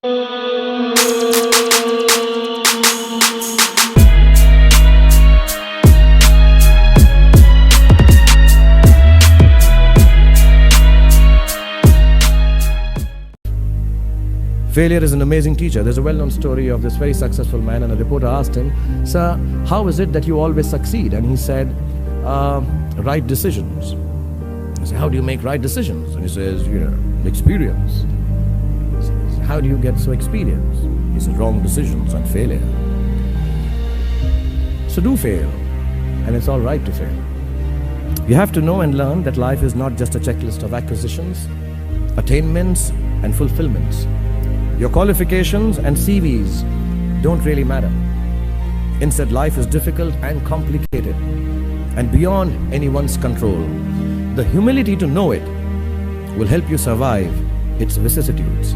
Failure is an amazing teacher. There's a well-known story of this very successful man, and a reporter asked him, "Sir, how is it that you always succeed?" And he said, "Right decisions." I said, "How do you make right decisions?" And he says, "Experience." He says, "How do you get so experienced?" He says, "Wrong decisions and failure." So do fail, and it's all right to fail. You have to know and learn that life is not just a checklist of acquisitions, attainments, and fulfillments. Your qualifications and CVs don't really matter. Instead, life is difficult and complicated and beyond anyone's control. The humility to know it will help you survive its vicissitudes.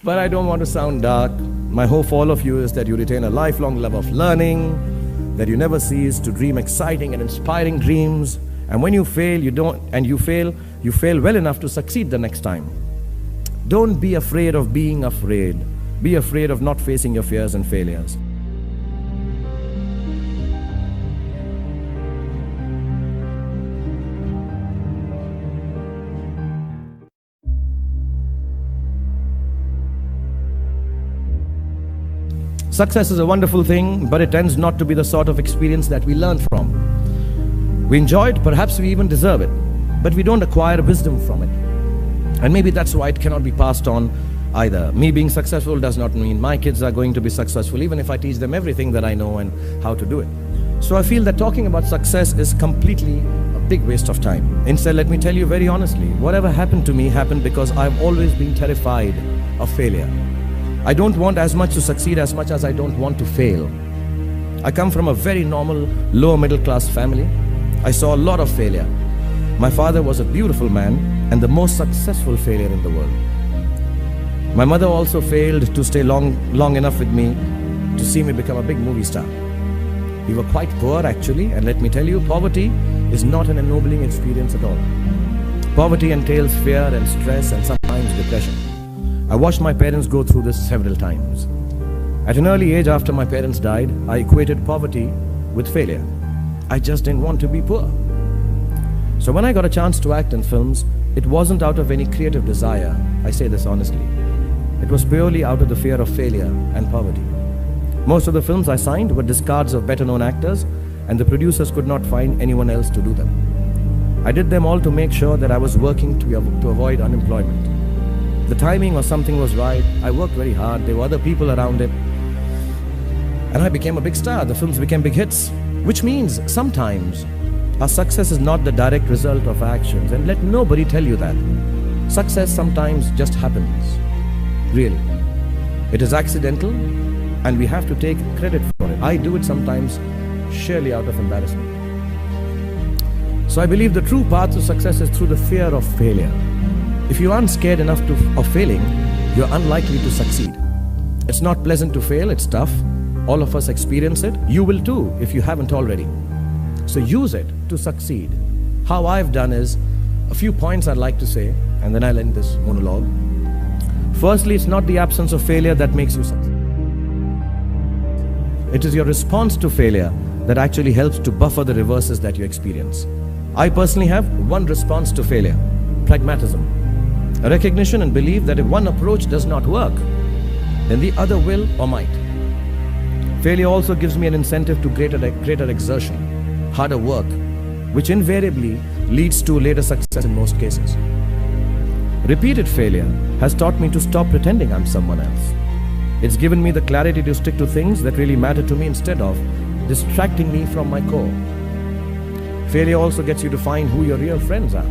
But I don't want to sound dark. My hope for all of you is that you retain a lifelong love of learning, that you never cease to dream exciting and inspiring dreams. And when you fail, you fail well enough to succeed the next time. Don't be afraid of being afraid. Be afraid of not facing your fears and failures. Success is a wonderful thing, but it tends not to be the sort of experience that we learn from. We enjoy it, perhaps we even deserve it, but we don't acquire wisdom from it. And maybe that's why it cannot be passed on either. Me being successful does not mean my kids are going to be successful, even if I teach them everything that I know and how to do it. So I feel that talking about success is completely a big waste of time. Instead, let me tell you very honestly, whatever happened to me happened because I've always been terrified of failure. I don't want as much to succeed as much as I don't want to fail. I come from a very normal, lower middle class family. I saw a lot of failure. My father was a beautiful man and the most successful failure in the world. My mother also failed to stay long enough with me to see me become a big movie star. We were quite poor actually, and let me tell you, poverty is not an ennobling experience at all. Poverty entails fear and stress and sometimes depression. I watched my parents go through this several times. At an early age after my parents died, I equated poverty with failure. I just didn't want to be poor. So when I got a chance to act in films, it wasn't out of any creative desire. I say this honestly. It was purely out of the fear of failure and poverty. Most of the films I signed were discards of better-known actors, and the producers could not find anyone else to do them. I did them all to make sure that I was working to avoid unemployment. The timing or something was right. I worked very hard. There were other people around it. And I became a big star. The films became big hits. Which means sometimes our success is not the direct result of our actions. And let nobody tell you that. Success sometimes just happens. Really. It is accidental and we have to take credit for it. I do it sometimes surely out of embarrassment. So I believe the true path to success is through the fear of failure. If you aren't scared enough of failing, you're unlikely to succeed. It's not pleasant to fail, it's tough. All of us experience it. You will too if you haven't already. So use it to succeed. How I've done is a few points I'd like to say, and then I'll end this monologue. Firstly, it's not the absence of failure that makes you succeed. It is your response to failure that actually helps to buffer the reverses that you experience. I personally have one response to failure: pragmatism. A recognition and belief that if one approach does not work, then the other will or might. Failure also gives me an incentive to greater exertion, harder work, which invariably leads to later success in most cases. Repeated failure has taught me to stop pretending I'm someone else. It's given me the clarity to stick to things that really matter to me instead of distracting me from my core. Failure also gets you to find who your real friends are.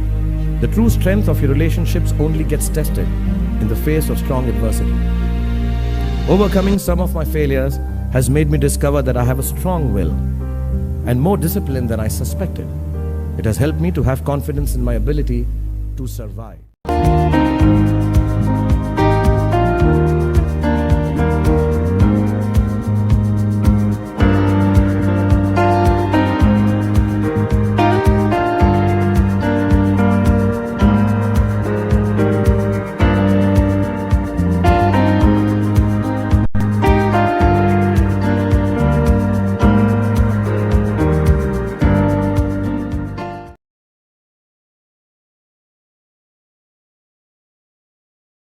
The true strength of your relationships only gets tested in the face of strong adversity. Overcoming some of my failures has made me discover that I have a strong will and more discipline than I suspected. It has helped me to have confidence in my ability to survive.